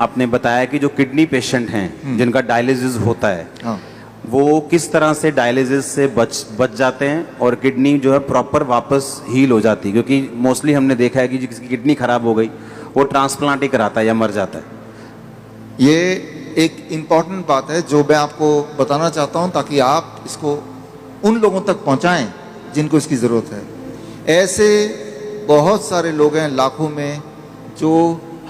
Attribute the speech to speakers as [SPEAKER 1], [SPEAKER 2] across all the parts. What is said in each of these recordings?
[SPEAKER 1] आपने बताया कि जो किडनी पेशेंट हैं जिनका डायलिसिस होता है,
[SPEAKER 2] हाँ,
[SPEAKER 1] वो किस तरह से डायलिसिस से बच जाते हैं और किडनी जो है प्रॉपर वापस हील हो जाती है, क्योंकि मोस्टली हमने देखा है कि जिसकी किडनी खराब हो गई वो ट्रांसप्लांट ही कराता है या मर जाता है।
[SPEAKER 2] ये एक इम्पॉर्टेंट बात है जो मैं आपको बताना चाहता हूँ ताकि आप इसको उन लोगों तक पहुँचाएं जिनको इसकी ज़रूरत है। ऐसे बहुत सारे लोग हैं लाखों में जो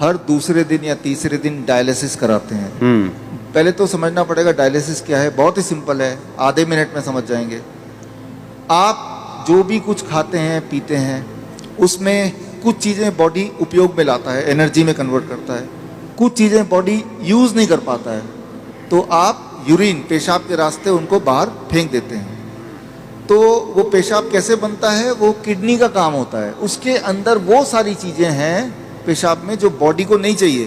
[SPEAKER 2] हर दूसरे दिन या तीसरे दिन डायलिसिस कराते हैं। पहले तो समझना पड़ेगा डायलिसिस क्या है। बहुत ही सिंपल है, आधे मिनट में समझ जाएंगे। आप जो भी कुछ खाते हैं पीते हैं उसमें कुछ चीज़ें बॉडी उपयोग में लाता है, एनर्जी में कन्वर्ट करता है, कुछ चीज़ें बॉडी यूज़ नहीं कर पाता है, तो आप यूरिन पेशाब के रास्ते उनको बाहर फेंक देते हैं। तो वो पेशाब कैसे बनता है, वो किडनी का काम होता है। उसके अंदर वो सारी चीज़ें हैं पेशाब में जो बॉडी को नहीं चाहिए,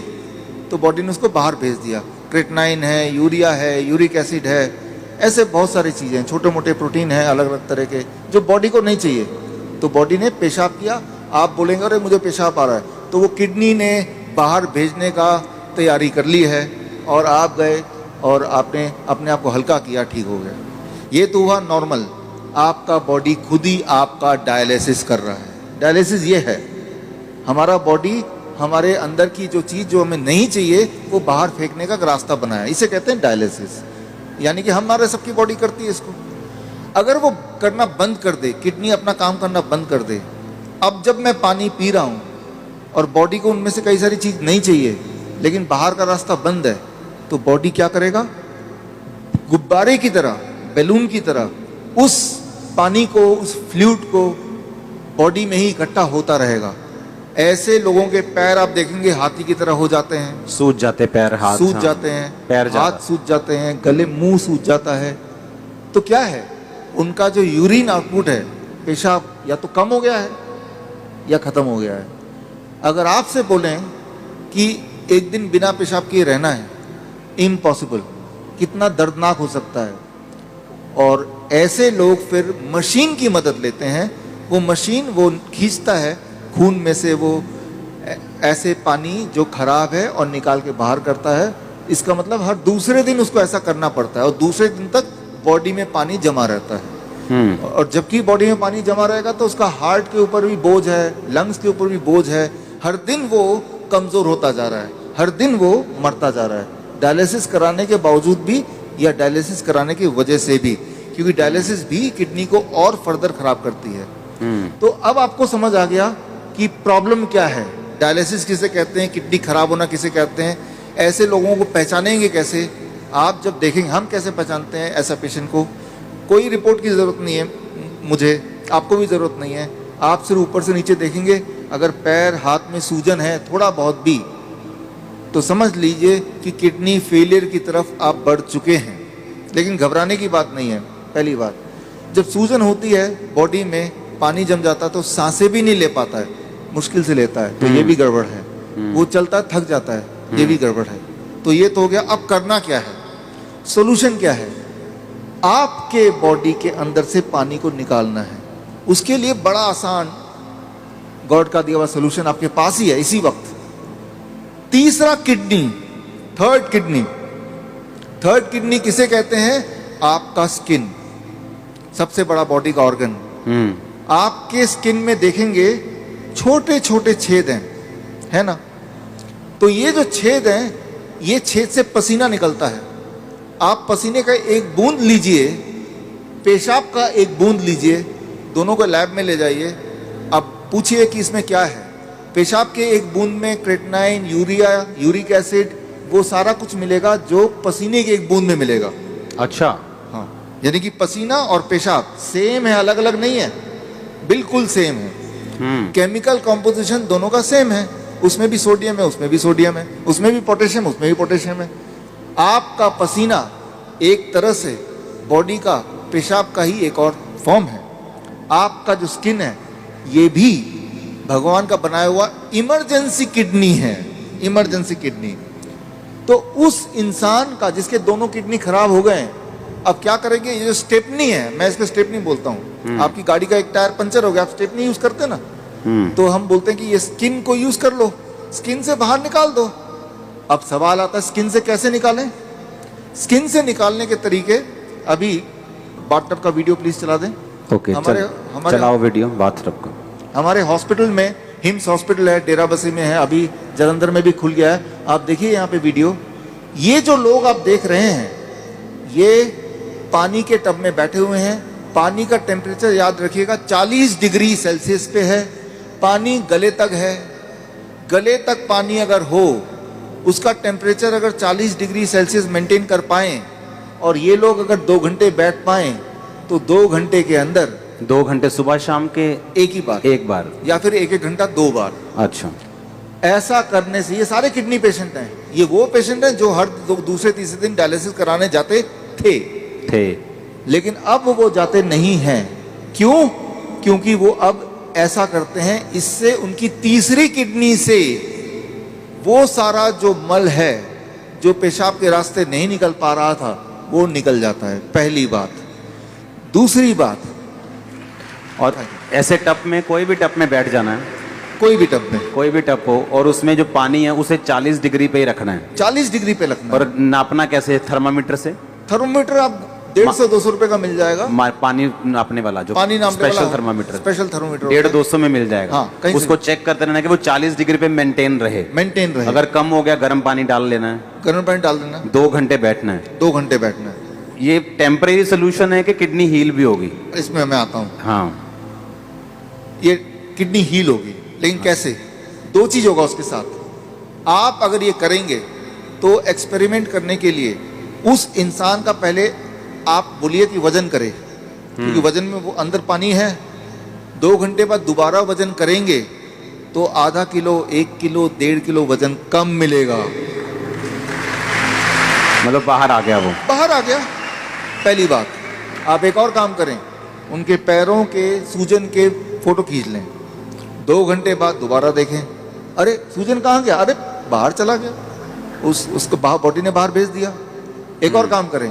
[SPEAKER 2] तो बॉडी ने उसको बाहर भेज दिया। क्रेटनाइन है, यूरिया है, यूरिक एसिड है, ऐसे बहुत सारी चीज़ें, छोटे मोटे प्रोटीन हैं अलग अलग तरह के जो बॉडी को नहीं चाहिए, तो बॉडी ने पेशाब किया। आप बोलेंगे अरे मुझे पेशाब आ रहा है, तो वो किडनी ने बाहर भेजने का तैयारी कर ली है और आप गए और आपने अपने आप को हल्का किया, ठीक हो गया। ये तो हुआ नॉर्मल। आपका बॉडी खुद ही आपका डायलिसिस कर रहा है। डायलिसिस ये है, हमारा बॉडी हमारे अंदर की जो चीज़ जो हमें नहीं चाहिए वो बाहर फेंकने का रास्ता बनाया, इसे कहते हैं डायलिसिस। यानी कि हमारे सबकी बॉडी करती है इसको। अगर वो करना बंद कर दे, किडनी अपना काम करना बंद कर दे, अब जब मैं पानी पी रहा हूँ और बॉडी को उनमें से कई सारी चीज़ नहीं चाहिए लेकिन बाहर का रास्ता बंद है, तो बॉडी क्या करेगा, गुब्बारे की तरह, बैलून की तरह उस पानी को, उस फ्लूइड को बॉडी में ही इकट्ठा होता रहेगा। ऐसे लोगों के पैर आप देखेंगे हाथी की तरह हो जाते हैं,
[SPEAKER 1] सूज जाते पैर, हाथ
[SPEAKER 2] सूज जाते हैं,
[SPEAKER 1] पैर
[SPEAKER 2] हाथ सूज जाते हैं, गले मुंह सूज जाता है। तो क्या है, उनका जो यूरिन आउटपुट है, पेशाब या तो कम हो गया है या खत्म हो गया है। अगर आपसे बोलें कि एक दिन बिना पेशाब किए रहना है, इम्पॉसिबल, कितना दर्दनाक हो सकता है। और ऐसे लोग फिर मशीन की मदद लेते हैं। वो मशीन वो खींचता है खून में से वो ऐसे पानी जो खराब है और निकाल के बाहर करता है। इसका मतलब हर दूसरे दिन उसको ऐसा करना पड़ता है और दूसरे दिन तक बॉडी में पानी जमा रहता है। और जबकि बॉडी में पानी जमा रहेगा तो उसका हार्ट के ऊपर भी बोझ है, लंग्स के ऊपर भी बोझ है। हर दिन वो कमज़ोर होता जा रहा है, हर दिन वो मरता जा रहा है, डायलिसिस कराने के बावजूद भी या डायलिसिस कराने की वजह से भी, क्योंकि डायलिसिस भी किडनी को और फर्दर खराब करती है। तो अब आपको समझ आ गया कि प्रॉब्लम क्या है, डायलिसिस किसे कहते हैं, किडनी खराब होना किसे कहते हैं। ऐसे लोगों को पहचानेंगे कैसे, आप जब देखेंगे। हम कैसे पहचानते हैं ऐसा पेशेंट को, कोई रिपोर्ट की ज़रूरत नहीं है मुझे, आपको भी ज़रूरत नहीं है। आप सिर्फ ऊपर से नीचे देखेंगे, अगर पैर हाथ में सूजन है थोड़ा बहुत भी, तो समझ लीजिए कि किडनी फेलियर की तरफ आप बढ़ चुके हैं। लेकिन घबराने की बात नहीं है। पहली बात, जब सूजन होती है बॉडी में, पानी जम जाता है तो सांसें भी नहीं ले पाता है, मुश्किल से लेता है, तो ये भी गड़बड़ है। वो चलता है थक जाता है, ये भी गड़बड़ है। तो ये तो हो गया। अब करना क्या है, सोल्यूशन क्या है, आपके बॉडी के अंदर से पानी को निकालना है। उसके लिए बड़ा आसान गॉड का दिया हुआ सोल्यूशन आपके पास ही है इसी वक्त। तीसरा kidney, third kidney. Third kidney किसे कहते हैं, आपका स्किन, सबसे बड़ा बॉडी का ऑर्गन। आपके स्किन में देखेंगे छोटे छोटे छेद हैं, है ना। तो ये जो छेद हैं, ये छेद से पसीना निकलता है। आप पसीने का एक बूंद लीजिए, पेशाब का एक बूंद लीजिए, दोनों को लैब में ले जाइए। अब पूछिए कि इसमें क्या है। पेशाब के एक बूंद में क्रेटनाइन, यूरिया, यूरिक एसिड, वो सारा कुछ मिलेगा जो पसीने के एक बूंद में मिलेगा।
[SPEAKER 1] अच्छा,
[SPEAKER 2] हाँ, यानी कि पसीना और पेशाब सेम है, अलग अलग नहीं है, बिल्कुल सेम है। केमिकल कॉम्पोजिशन दोनों का सेम है, उसमें भी सोडियम है, उसमें भी सोडियम है, उसमें भी पोटेशियम, उसमें भी पोटेशियम है। आपका पसीना एक तरह से बॉडी का पेशाब का ही एक और फॉर्म है। आपका जो स्किन है ये भी भगवान का बनाया हुआ इमरजेंसी किडनी है, इमरजेंसी किडनी। तो उस इंसान का जिसके दोनों किडनी खराब हो गए, अब क्या करेंगे, ये जो स्टेपनी है, मैं इसको स्टेपनी बोलता हूँ। आपकी गाड़ी का एक टायर पंचर हो गया, आप स्टेपनी यूज करते हैं ना, तो हम बोलते हैं कि ये स्किन को यूज कर लो, स्किन से बाहर निकाल दो। अब सवाल आता है स्किन से कैसे निकालें। स्किन से निकालने के तरीके, अभी बाथटब का वीडियो प्लीज चला दें।
[SPEAKER 1] ओके,
[SPEAKER 2] हमारे
[SPEAKER 1] चलाओ वीडियो बाथटब का।
[SPEAKER 2] हमारे हॉस्पिटल में, हिम्स हॉस्पिटल है, डेराबस्सी में है, अभी जलंधर में भी खुल गया है। आप देखिए यहाँ पे वीडियो, ये जो लोग आप देख रहे हैं ये पानी के टब में बैठे हुए हैं। पानी का टेम्परेचर याद रखिएगा 40 डिग्री सेल्सियस पे है। पानी गले तक है। गले तक पानी अगर हो, उसका टेम्परेचर अगर 40 डिग्री सेल्सियस मेंटेन कर पाएं और ये लोग अगर 2 घंटे बैठ पाएं तो 2 घंटे के अंदर
[SPEAKER 1] 2 घंटे सुबह शाम के
[SPEAKER 2] एक ही बार,
[SPEAKER 1] एक बार,
[SPEAKER 2] या फिर 1-1 घंटा 2 बार।
[SPEAKER 1] अच्छा,
[SPEAKER 2] ऐसा करने से, ये सारे किडनी पेशेंट हैं, ये वो पेशेंट हैं जो हर दूसरे तीसरे दिन डायलिसिस कराने जाते थे, लेकिन अब वो जाते नहीं हैं। क्यों? क्योंकि वो अब ऐसा करते हैं, इससे उनकी तीसरी किडनी से वो सारा जो मल है जो पेशाब के रास्ते नहीं निकल पा रहा था वो निकल जाता है। पहली बात। दूसरी बात,
[SPEAKER 1] और ऐसे टब में, कोई भी टब में बैठ जाना है,
[SPEAKER 2] कोई भी टब में,
[SPEAKER 1] कोई भी टब हो, और उसमें जो पानी है उसे 40 डिग्री पे ही रखना है।
[SPEAKER 2] 40 डिग्री पे रखना है।
[SPEAKER 1] और नापना कैसे? थर्मामीटर से।
[SPEAKER 2] थर्मोमीटर आप 150-200 रुपए का मिल जाएगा।
[SPEAKER 1] पानी नापने वाला जो
[SPEAKER 2] पानी नापने
[SPEAKER 1] स्पेशल
[SPEAKER 2] वाला
[SPEAKER 1] थर्मामीटर,
[SPEAKER 2] स्पेशल थर्मोमीटर
[SPEAKER 1] 150-200 में मिल जाएगा।
[SPEAKER 2] हाँ, कहीं से
[SPEAKER 1] उसको चेक करते रहना कि वो 40 डिग्री पे मेंटेन रहे। अगर कम हो गया गर्म पानी डाल लेना है,
[SPEAKER 2] गर्म पानी डाल देना,
[SPEAKER 1] 2 घंटे बैठना है।
[SPEAKER 2] 2 घंटे बैठना है।
[SPEAKER 1] ये टेम्परेरी सोल्यूशन है कि किडनी हील भी होगी?
[SPEAKER 2] इसमें मैं आता हूँ।
[SPEAKER 1] हाँ,
[SPEAKER 2] ये किडनी हील होगी, लेकिन कैसे? 2 चीज होगा उसके साथ। आप अगर ये करेंगे तो एक्सपेरिमेंट करने के लिए उस इंसान का पहले आप बोलिए कि वजन करे, क्योंकि वजन में वो अंदर पानी है। 2 घंटे बाद दोबारा वजन करेंगे तो आधा किलो, 1 किलो, 1.5 किलो वजन कम मिलेगा।
[SPEAKER 1] मतलब बाहर आ गया, वो
[SPEAKER 2] बाहर आ गया। पहली बात। आप एक और काम करें, उनके पैरों के सूजन के फोटो खींच लें। 2 घंटे बाद दोबारा देखें, अरे सूजन कहाँ गया? अरे बाहर चला गया, उसको बॉडी ने बाहर भेज दिया। एक और काम करें,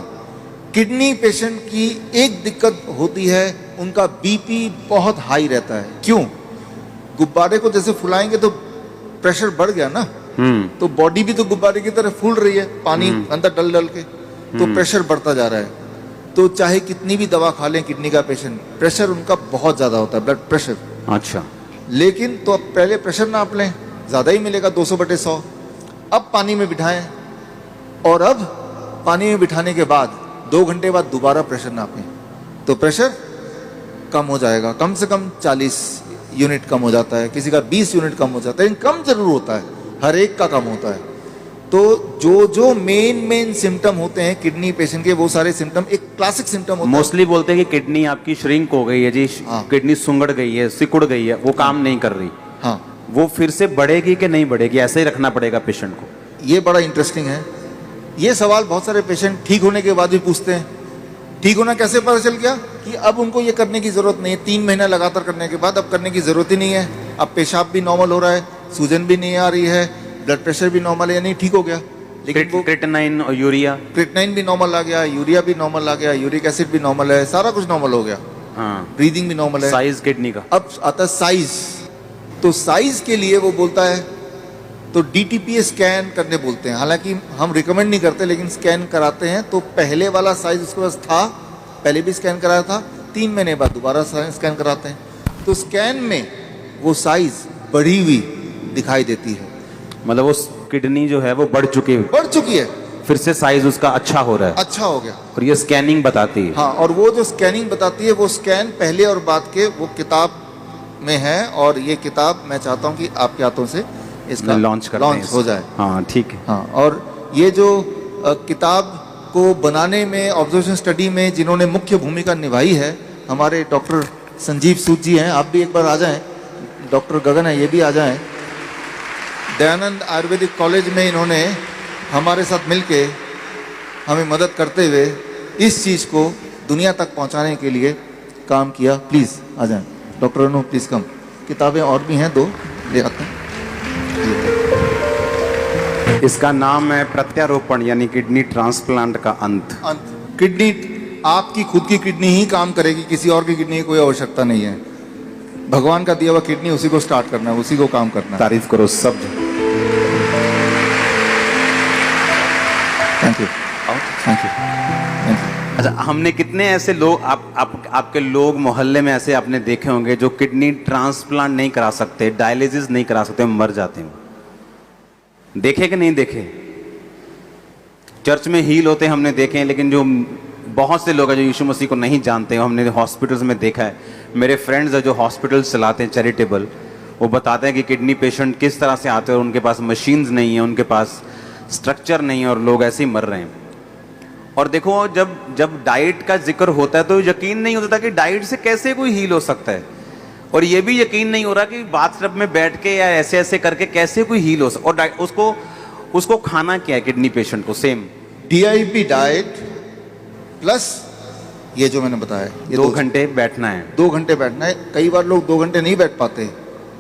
[SPEAKER 2] किडनी पेशेंट की एक दिक्कत होती है, उनका बीपी बहुत हाई रहता है। क्यों? गुब्बारे को जैसे फुलाएंगे तो प्रेशर बढ़ गया ना, तो बॉडी भी तो गुब्बारे की तरह फूल रही है, पानी अंदर डल डल के, तो प्रेशर बढ़ता जा रहा है। तो चाहे कितनी भी दवा खा लें किडनी का पेशेंट, प्रेशर उनका बहुत ज्यादा होता है, ब्लड प्रेशर।
[SPEAKER 1] अच्छा,
[SPEAKER 2] लेकिन तो अब पहले प्रेशर नाप लें, ज्यादा ही मिलेगा 200/100। अब पानी में बिठाएं, और अब पानी में बिठाने के बाद 2 घंटे बाद दोबारा प्रेशर नापें, तो प्रेशर कम हो जाएगा। कम से कम 40 यूनिट कम हो जाता है, किसी का 20 यूनिट कम हो जाता है, लेकिन कम जरूर होता है, हर एक का कम होता है। तो जो मेन सिम्टम होते हैं किडनी पेशेंट के, वो सारे सिम्टम एक क्लासिक सिम्टम होता है।
[SPEAKER 1] मोस्टली बोलते हैं कि किडनी आपकी श्रिंक हो गई है जी, किडनी सुंगड़ गई है, सिकुड़ गई है, वो काम नहीं कर रही।
[SPEAKER 2] हाँ,
[SPEAKER 1] वो फिर से बढ़ेगी कि नहीं बढ़ेगी? ऐसे ही रखना पड़ेगा पेशेंट को?
[SPEAKER 2] ये बड़ा इंटरेस्टिंग है। ये सवाल बहुत सारे पेशेंट ठीक होने के बाद भी पूछते हैं। ठीक होना कैसे पता चल गया? कि अब उनको ये करने की जरूरत नहीं है। 3 महीना लगातार करने के बाद अब करने की जरूरत ही नहीं है। अब पेशाब भी नॉर्मल हो रहा है, सूजन भी नहीं आ रही है, ब्लड प्रेशर भी नॉर्मल है, नहीं ठीक हो गया। लेकिन वो
[SPEAKER 1] क्रिएटिनिन और यूरिया,
[SPEAKER 2] क्रिएटिनिन भी नॉर्मल आ गया, यूरिया भी नॉर्मल आ गया, यूरिक एसिड भी नॉर्मल है, सारा कुछ नॉर्मल हो गया।
[SPEAKER 1] हाँ,
[SPEAKER 2] ब्रीदिंग भी नॉर्मल है।
[SPEAKER 1] साइज किडनी का।
[SPEAKER 2] अब आता है साइज। तो साइज के लिए वो बोलता है, तो DTPA स्कैन करने बोलते हैं। हालांकि हम रिकमेंड नहीं करते, लेकिन स्कैन कराते हैं। तो पहले वाला साइज उसके पास था, पहले भी स्कैन कराया था, 3 महीने बाद दोबारा स्कैन कराते हैं, तो स्कैन में वो साइज बढ़ी हुई दिखाई देती है।
[SPEAKER 1] मतलब वो किडनी जो है वो बढ़ चुकी
[SPEAKER 2] है,
[SPEAKER 1] फिर से साइज उसका अच्छा हो रहा है,
[SPEAKER 2] अच्छा हो गया।
[SPEAKER 1] और ये स्कैनिंग बताती है।
[SPEAKER 2] हाँ, और वो जो स्कैनिंग बताती है, वो स्कैन पहले और बाद के वो किताब में है, और ये किताब मैं चाहता हूँ कि आपके हाथों से इसका लॉन्च हो जाए।
[SPEAKER 1] हाँ, ठीक है।
[SPEAKER 2] हाँ, और ये जो किताब को बनाने में, ऑब्जर्वेशन स्टडी में जिन्होंने मुख्य भूमिका निभाई है, हमारे डॉक्टर संजीव सूद जी हैं। आप भी एक बार आ जाएं। डॉक्टर गगन है, ये भी आ जाएं। दयानंद आयुर्वेदिक कॉलेज में इन्होंने हमारे साथ मिलके हमें मदद करते हुए इस चीज़ को दुनिया तक पहुंचाने के लिए काम किया। प्लीज़ आ जाएं डॉक्टर अनु, प्लीज़ कम। किताबें और भी हैं, 2 ले आते हैं।
[SPEAKER 1] इसका नाम है प्रत्यारोपण, यानी किडनी ट्रांसप्लांट का अंत।
[SPEAKER 2] किडनी, आपकी खुद की किडनी ही काम करेगी, किसी और की किडनी की कोई आवश्यकता नहीं है। भगवान का दिया हुआ किडनी, उसी को स्टार्ट करना है, उसी को काम करना है।
[SPEAKER 1] तारीफ करो सब।
[SPEAKER 2] Thank you thank you.
[SPEAKER 1] अच्छा, हमने कितने ऐसे लोग आपके लोग मोहल्ले में ऐसे आपने देखे होंगे जो किडनी ट्रांसप्लांट नहीं करा सकते, डायलिसिस नहीं करा सकते, मर जाते हैं। देखे कि नहीं देखे? चर्च में हील होते हमने देखे हैं, लेकिन जो बहुत से लोग हैं जो यीशु मसीह को नहीं जानते हैं, हमने हॉस्पिटल्स में देखा है। मेरे फ्रेंड्स हैं जो हॉस्पिटल्स चलाते हैं चैरिटेबल, वो बताते हैं कि किडनी पेशेंट किस तरह से आते हैं और उनके पास मशीन्स नहीं है, उनके पास स्ट्रक्चर नहीं है और लोग ऐसे ही मर रहे हैं। और देखो, जब डाइट का जिक्र होता है तो यकीन नहीं होता कि डाइट से कैसे कोई हील हो सकता है, और ये भी यकीन नहीं हो रहा कि बाथटब में बैठ के या ऐसे ऐसे करके कैसे कोई हील हो सकता। और उसको खाना क्या है किडनी पेशेंट को? सेम
[SPEAKER 2] DIP डाइट प्लस ये जो मैंने बताया, ये
[SPEAKER 1] 2 घंटे बैठना है।
[SPEAKER 2] 2 घंटे बैठना है। कई बार लोग 2 घंटे नहीं बैठ पाते,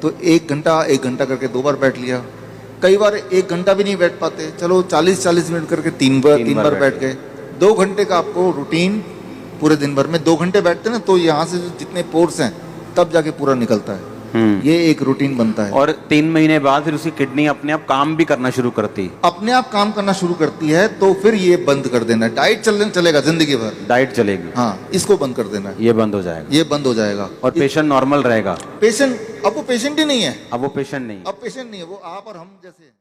[SPEAKER 2] तो 1 घंटा करके 2 बार बैठ लिया। कई बार 1 घंटा भी नहीं बैठ पाते, चलो 40-40 मिनट करके 3 बार बैठ गए। 2 घंटे का आपको रूटीन पूरे दिन भर में 2 घंटे बैठते ना, तो यहाँ से जितने पोर्स हैं तब जाके पूरा निकलता है। ये एक रूटीन बनता है।
[SPEAKER 1] और 3 महीने बाद फिर उसकी किडनी अपने आप काम भी करना शुरू करती है।
[SPEAKER 2] अपने आप काम करना शुरू करती है, तो फिर ये बंद कर देना है। डाइट चलेगा जिंदगी भर,
[SPEAKER 1] डाइट चलेगी।
[SPEAKER 2] हाँ, इसको बंद कर देना है।
[SPEAKER 1] ये बंद हो जाएगा,
[SPEAKER 2] ये बंद हो जाएगा
[SPEAKER 1] और पेशेंट नॉर्मल रहेगा।
[SPEAKER 2] पेशेंट अब वो पेशेंट ही नहीं है,
[SPEAKER 1] अब वो पेशेंट नहीं।
[SPEAKER 2] अब पेशेंट नहीं है, वो आप और हम जैसे हैं।